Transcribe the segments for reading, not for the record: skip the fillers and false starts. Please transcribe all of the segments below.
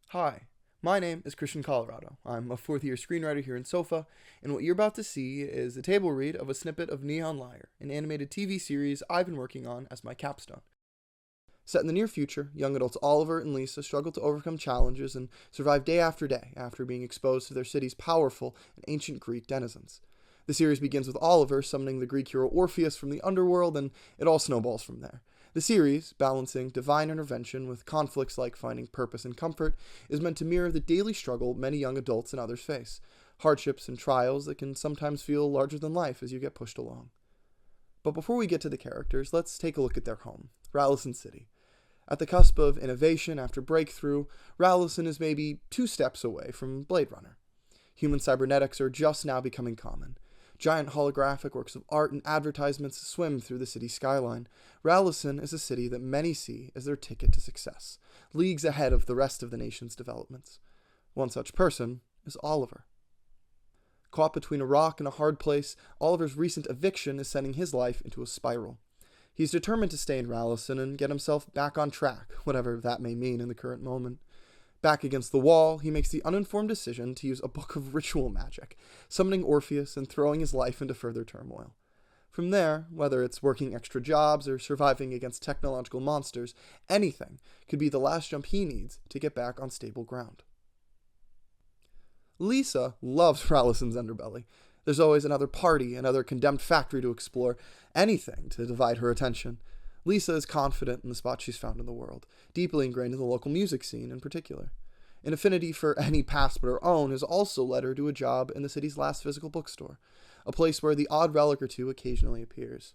Hi, my name is Christian Colorado. I'm a fourth year screenwriter here in SOFA, and what you're about to see is a table read of a snippet of Neon Lyre, an animated TV series I've been working on as my capstone. Set in the near future, young adults Oliver and Lisa struggle to overcome challenges and survive day after being exposed to their city's powerful and ancient Greek denizens. The series begins with Oliver summoning the Greek hero Orpheus from the underworld, and it all snowballs from there. The series, balancing divine intervention with conflicts like finding purpose and comfort, is meant to mirror the daily struggle many young adults and others face, hardships and trials that can sometimes feel larger than life as you get pushed along. But before we get to the characters, let's take a look at their home, Rallison City. At the cusp of innovation after breakthrough, Rallison is maybe 2 steps away from Blade Runner. Human cybernetics are just now becoming common. Giant holographic works of art and advertisements swim through the city's skyline. Rallison is a city that many see as their ticket to success, leagues ahead of the rest of the nation's developments. One such person is Oliver. Caught between a rock and a hard place, Oliver's recent eviction is sending his life into a spiral. He's determined to stay in Rallison and get himself back on track, whatever that may mean in the current moment. Back against the wall, he makes the uninformed decision to use a book of ritual magic, summoning Orpheus and throwing his life into further turmoil. From there, whether it's working extra jobs or surviving against technological monsters, anything could be the last jump he needs to get back on stable ground. Lisa loves Rallison's underbelly. There's always another party, another condemned factory to explore, anything to divide her attention. Lisa is confident in the spot she's found in the world, deeply ingrained in the local music scene in particular. An affinity for any past but her own has also led her to a job in the city's last physical bookstore, a place where the odd relic or two occasionally appears.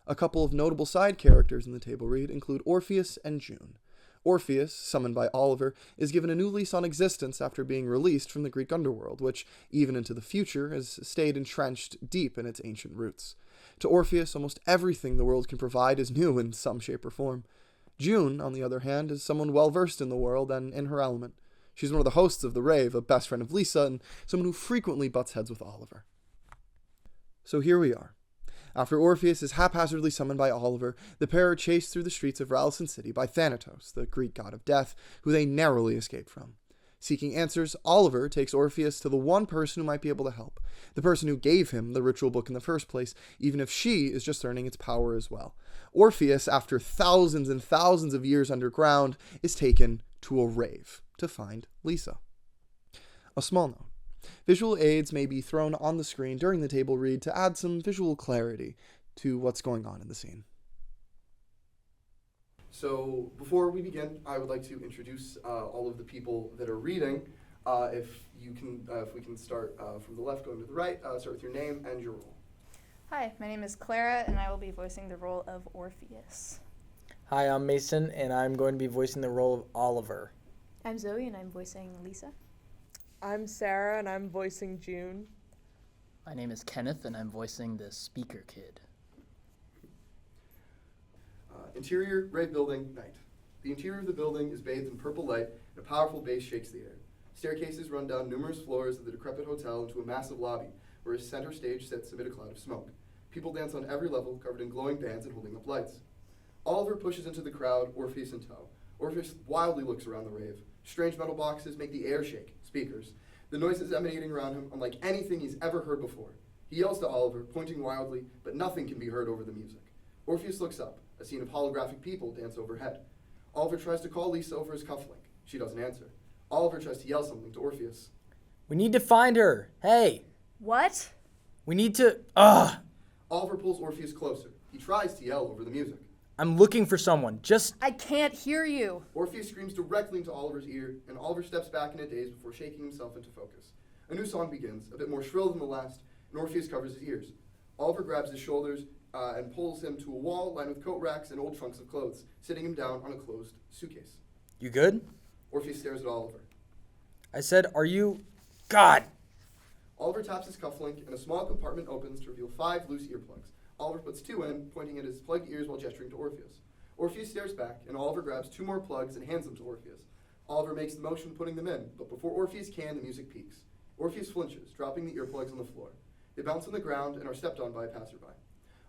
A couple of notable side characters in the table read include Orpheus and June. Orpheus, summoned by Oliver, is given a new lease on existence after being released from the Greek underworld, which, even into the future, has stayed entrenched deep in its ancient roots. To Orpheus, almost everything the world can provide is new in some shape or form. June, on the other hand, is someone well-versed in the world and in her element. She's one of the hosts of the rave, a best friend of Lisa, and someone who frequently butts heads with Oliver. So here we are. After Orpheus is haphazardly summoned by Oliver, the pair are chased through the streets of Rallison City by Thanatos, the Greek god of death, who they narrowly escape from. Seeking answers, Oliver takes Orpheus to the one person who might be able to help, the person who gave him the ritual book in the first place, even if she is just learning its power as well. Orpheus, after thousands and thousands of years underground, is taken to a rave to find Lisa. A small note. Visual aids may be thrown on the screen during the table read to add some visual clarity to what's going on in the scene. So before we begin, I would like to introduce all of the people that are reading. If we can start from the left going to the right, start with your name and your role. Hi, my name is Clara, and I will be voicing the role of Orpheus. Hi, I'm Mason, and I'm going to be voicing the role of Oliver. I'm Zoe, and I'm voicing Lisa. I'm Sarah, and I'm voicing June. My name is Kenneth, and I'm voicing the speaker kid. Interior, rave building, night. The interior of the building is bathed in purple light, and a powerful bass shakes the air. Staircases run down numerous floors of the decrepit hotel into a massive lobby, where a center stage sits amid a cloud of smoke. People dance on every level, covered in glowing bands and holding up lights. Oliver pushes into the crowd, Orpheus in tow. Orpheus wildly looks around the rave. Strange metal boxes make the air shake, speakers. The noises emanating around him unlike anything he's ever heard before. He yells to Oliver, pointing wildly, but nothing can be heard over the music. Orpheus looks up. A scene of holographic people dance overhead. Oliver tries to call Lisa over his cufflink. She doesn't answer. Oliver tries to yell something to Orpheus. We need to find her. Hey, What? we need to... Oliver pulls Orpheus closer. He tries to yell over the music. I'm looking for someone. Just... I can't hear you. Orpheus screams directly into Oliver's ear, and Oliver steps back in a daze before shaking himself into focus. A new song begins, a bit more shrill than the last, and Orpheus covers his ears. Oliver grabs his shoulders and pulls him to a wall lined with coat racks and old trunks of clothes, sitting him down on a closed suitcase. You good? Orpheus stares at Oliver. I said, are you... God! Oliver taps his cufflink, and a small compartment opens to reveal 5 loose earplugs. Oliver puts 2 in, pointing at his plugged ears while gesturing to Orpheus. Orpheus stares back, and Oliver grabs 2 more plugs and hands them to Orpheus. Oliver makes the motion putting them in, but before Orpheus can, the music peaks. Orpheus flinches, dropping the earplugs on the floor. They bounce on the ground and are stepped on by a passerby.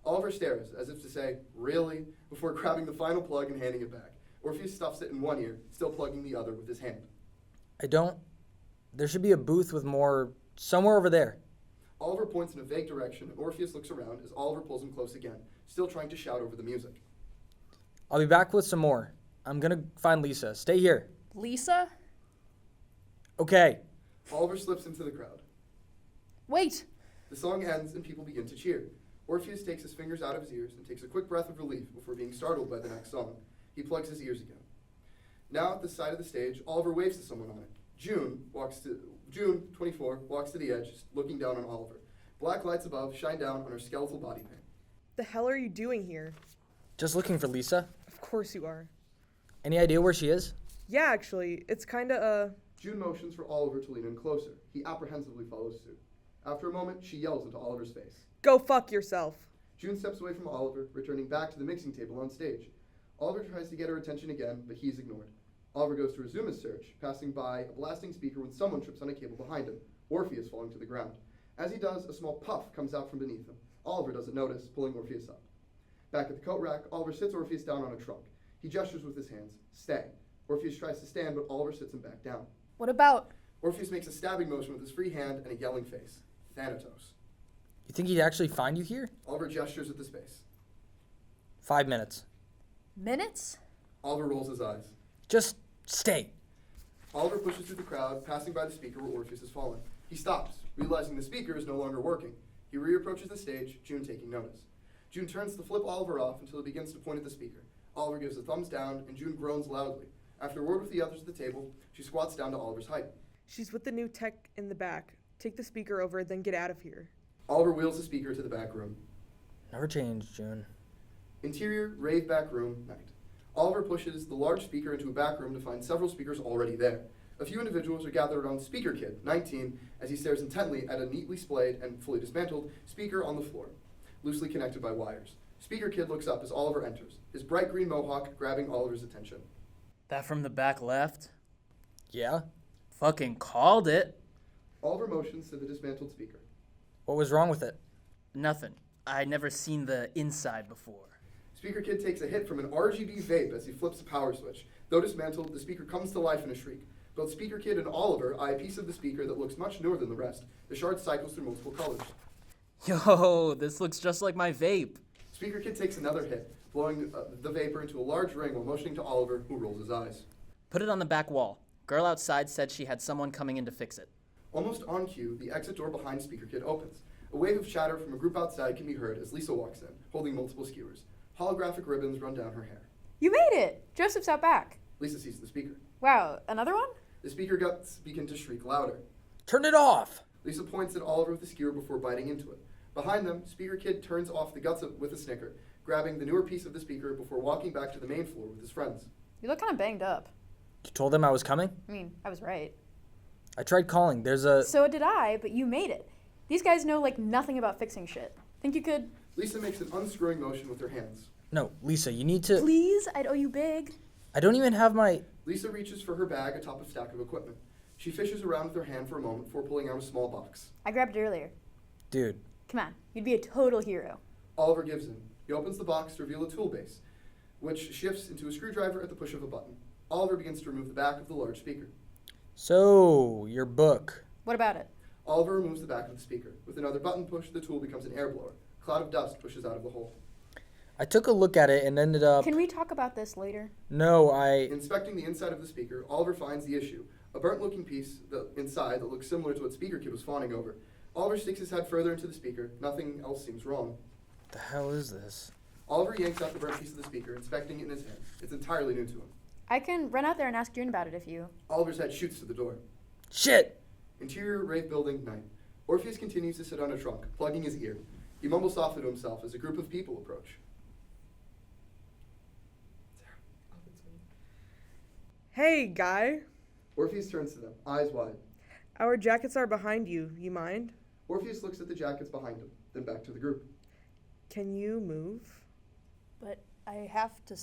Oliver stares, as if to say, really, before grabbing the final plug and handing it back. Orpheus stuffs it in one ear, still plugging the other with his hand. There should be a booth with more somewhere over there. Oliver points in a vague direction, and Orpheus looks around as Oliver pulls him close again, still trying to shout over the music. I'll be back with some more. I'm gonna find Lisa. Stay here. Lisa? Okay. Oliver slips into the crowd. Wait! The song ends and people begin to cheer. Orpheus takes his fingers out of his ears and takes a quick breath of relief before being startled by the next song. He plugs his ears again. Now at the side of the stage, Oliver waves to someone on it. June, 24, walks to the edge, looking down on Oliver. Black lights above shine down on her skeletal body paint. The hell are you doing here? Just looking for Lisa. Of course you are. Any idea where she is? Yeah, actually, it's kinda, June motions for Oliver to lean in closer. He apprehensively follows suit. After a moment, she yells into Oliver's face. go fuck yourself. June steps away from Oliver, returning back to the mixing table on stage. Oliver tries to get her attention again, but he's ignored. Oliver goes to resume his search, passing by a blasting speaker when someone trips on a cable behind him, Orpheus falling to the ground. As he does, a small puff comes out from beneath him. Oliver doesn't notice, pulling Orpheus up. Back at the coat rack, Oliver sits Orpheus down on a trunk. He gestures with his hands. Stay. Orpheus tries to stand, but Oliver sits him back down. What about? Orpheus makes a stabbing motion with his free hand and a yelling face. Thanatos. You think he'd actually find you here? Oliver gestures at the space. 5 minutes. Minutes? Oliver rolls his eyes. Just stay. Oliver pushes through the crowd, passing by the speaker where Orpheus has fallen. He stops, realizing the speaker is no longer working. He reapproaches the stage, June taking notice. June turns to flip Oliver off until he begins to point at the speaker. Oliver gives a thumbs down, and June groans loudly. After a word with the others at the table, she squats down to Oliver's height. She's with the new tech in the back. Take the speaker over, then get out of here. Oliver wheels the speaker to the back room. Never change, June. Interior, rave back room, night. Oliver pushes the large speaker into a back room to find several speakers already there. A few individuals are gathered around Speaker Kid, 19, as he stares intently at a neatly splayed and fully dismantled speaker on the floor, loosely connected by wires. Speaker Kid looks up as Oliver enters, his bright green mohawk grabbing Oliver's attention. That from the back left? Yeah? Fucking called it. Oliver motions to the dismantled speaker. What was wrong with it? Nothing. I'd never seen the inside before. Speaker Kid takes a hit from an RGB vape as he flips a power switch. Though dismantled, the speaker comes to life in a shriek. Both Speaker Kid and Oliver eye a piece of the speaker that looks much newer than the rest. The shard cycles through multiple colors. Yo, this looks just like my vape. Speaker Kid takes another hit, blowing the vapor into a large ring while motioning to Oliver, who rolls his eyes. Put it on the back wall. Girl outside said she had someone coming in to fix it. Almost on cue, the exit door behind Speaker Kid opens. A wave of chatter from a group outside can be heard as Lisa walks in, holding multiple skewers. Holographic ribbons run down her hair. You made it! Joseph's out back. Lisa sees the speaker. Wow, another one? The speaker guts begin to shriek louder. Turn it off! Lisa points at Oliver with the skewer before biting into it. Behind them, Speaker Kid turns off the guts with a snicker, grabbing the newer piece of the speaker before walking back to the main floor with his friends. You look kind of banged up. You told them I was coming? I mean, I was right. I tried calling. There's a... So did I, but you made it. These guys know, like, nothing about fixing shit. Think you could... Lisa makes an unscrewing motion with her hands. No, Lisa, you need to... Please? I'd owe you big. I don't even have my... Lisa reaches for her bag atop a stack of equipment. She fishes around with her hand for a moment before pulling out a small box. I grabbed it earlier. Dude. Come on, you'd be a total hero. Oliver gives in. He opens the box to reveal a tool base, which shifts into a screwdriver at the push of a button. Oliver begins to remove the back of the large speaker. So, your book. What about it? Oliver removes the back of the speaker. With another button push, the tool becomes an air blower. A cloud of dust pushes out of the hole. I took a look at it and ended up... Can we talk about this later? No, Inspecting the inside of the speaker, Oliver finds the issue. A burnt-looking piece inside that looks similar to what Speaker Kid was fawning over. Oliver sticks his head further into the speaker. Nothing else seems wrong. The hell is this? Oliver yanks out the burnt piece of the speaker, inspecting it in his hand. It's entirely new to him. I can run out there and ask June about it if you... Oliver's head shoots to the door. Shit! Interior Wraith Building, night. Orpheus continues to sit on a trunk, plugging his ear. He mumbles softly to himself as a group of people approach. Hey, guy. Orpheus turns to them, eyes wide. Our jackets are behind you. You mind? Orpheus looks at the jackets behind him, then back to the group. Can you move? But I have to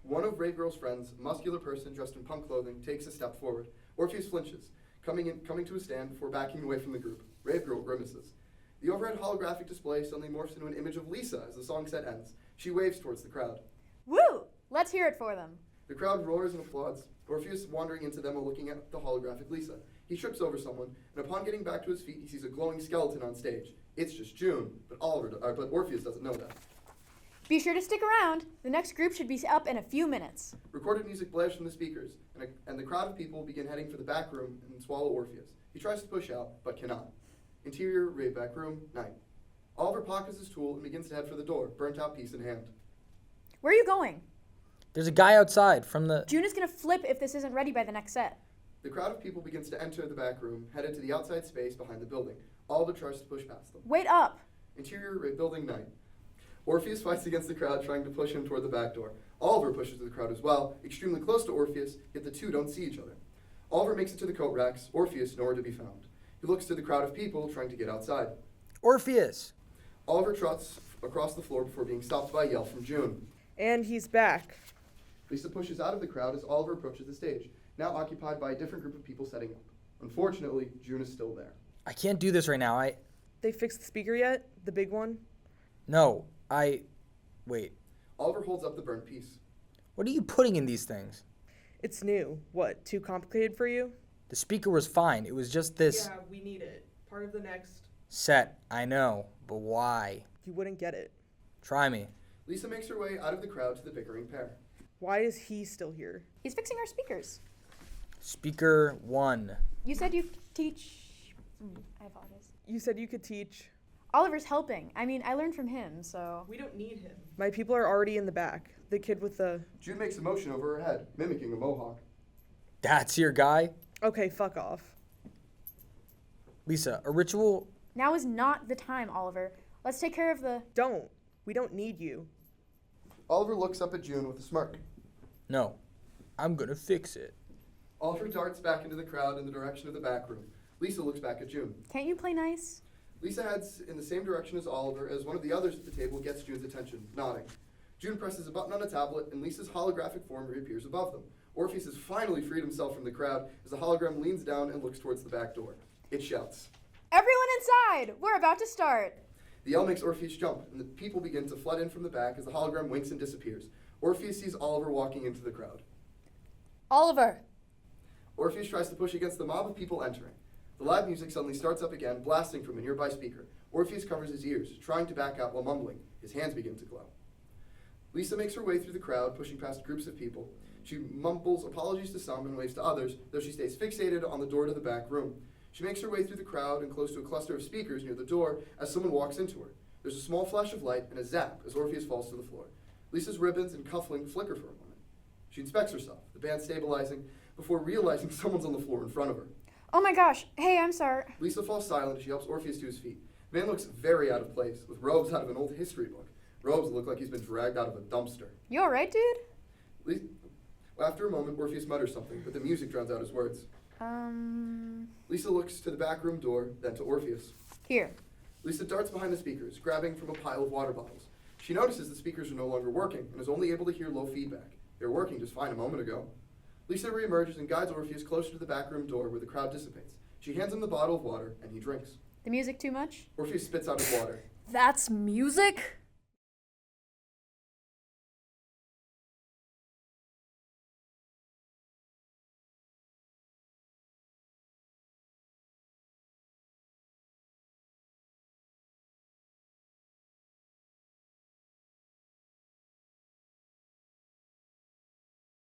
One of Rave Girl's friends, a muscular person dressed in punk clothing, takes a step forward. Orpheus flinches, coming to a stand before backing away from the group. Rave Girl grimaces. The overhead holographic display suddenly morphs into an image of Lisa as the song set ends. She waves towards the crowd. Woo! Let's hear it for them. The crowd roars and applauds, Orpheus wandering into them while looking at the holographic Lisa. He trips over someone, and upon getting back to his feet, he sees a glowing skeleton on stage. It's just June, but Orpheus doesn't know that. Be sure to stick around. The next group should be up in a few minutes. Recorded music blares from the speakers, and the crowd of people begin heading for the back room and swallow Orpheus. He tries to push out, but cannot. Interior, rave back room, night. Oliver pockets his tool and begins to head for the door, burnt out piece in hand. Where are you going? There's a guy outside from the... June is gonna flip if this isn't ready by the next set. The crowd of people begins to enter the back room, headed to the outside space behind the building. Oliver tries to push past them. Wait up. Interior, rave building, night. Orpheus fights against the crowd, trying to push him toward the back door. Oliver pushes through the crowd as well, extremely close to Orpheus, yet the two don't see each other. Oliver makes it to the coat racks, Orpheus nowhere to be found. He looks to the crowd of people trying to get outside. Orpheus! Oliver trots across the floor before being stopped by a yell from June. And he's back. Lisa pushes out of the crowd as Oliver approaches the stage, now occupied by a different group of people setting up. Unfortunately, June is still there. I can't do this right now. They fixed the speaker yet? The big one? No, Wait. Oliver holds up the burnt piece. What are you putting in these things? It's new. What, too complicated for you? The speaker was fine. It was just this Yeah, we need it. Part of the next. set. I know, but why? You wouldn't get it. Try me. Lisa makes her way out of the crowd to the bickering pair. Why is he still here? He's fixing our speakers. Speaker 1. You said you teach... I apologize. You said you could teach. Oliver's helping. I mean, I learned from him, so... We don't need him. My people are already in the back. The kid with the... June makes a motion over her head, mimicking a mohawk. That's your guy? Okay, fuck off. Lisa, a ritual... Now is not the time, Oliver. Let's take care of the... Don't. We don't need you. Oliver looks up at June with a smirk. No, I'm gonna fix it. Oliver darts back into the crowd in the direction of the back room. Lisa looks back at June. Can't you play nice? Lisa heads in the same direction as Oliver as one of the others at the table gets June's attention, nodding. June presses a button on a tablet and Lisa's holographic form reappears above them. Orpheus has finally freed himself from the crowd as the hologram leans down and looks towards the back door. It shouts. Everyone inside! We're about to start! The yell makes Orpheus jump, and the people begin to flood in from the back as the hologram winks and disappears. Orpheus sees Oliver walking into the crowd. Oliver! Orpheus tries to push against the mob of people entering. The loud music suddenly starts up again, blasting from a nearby speaker. Orpheus covers his ears, trying to back out while mumbling. His hands begin to glow. Lisa makes her way through the crowd, pushing past groups of people. She mumbles apologies to some and waves to others, though she stays fixated on the door to the back room. She makes her way through the crowd and close to a cluster of speakers near the door as someone walks into her. There's a small flash of light and a zap as Orpheus falls to the floor. Lisa's ribbons and cufflink flicker for a moment. She inspects herself, the band stabilizing, before realizing someone's on the floor in front of her. Oh my gosh. Hey, I'm sorry. Lisa falls silent as she helps Orpheus to his feet. The man looks very out of place, with robes out of an old history book. Robes that look like he's been dragged out of a dumpster. You alright, dude? After a moment, Orpheus mutters something, but the music drowns out his words. Lisa looks to the back room door, then to Orpheus. Here. Lisa darts behind the speakers, grabbing from a pile of water bottles. She notices the speakers are no longer working and is only able to hear low feedback. They were working just fine a moment ago. Lisa reemerges and guides Orpheus closer to the back room door where the crowd dissipates. She hands him the bottle of water and he drinks. The music too much? Orpheus spits out his water. That's music?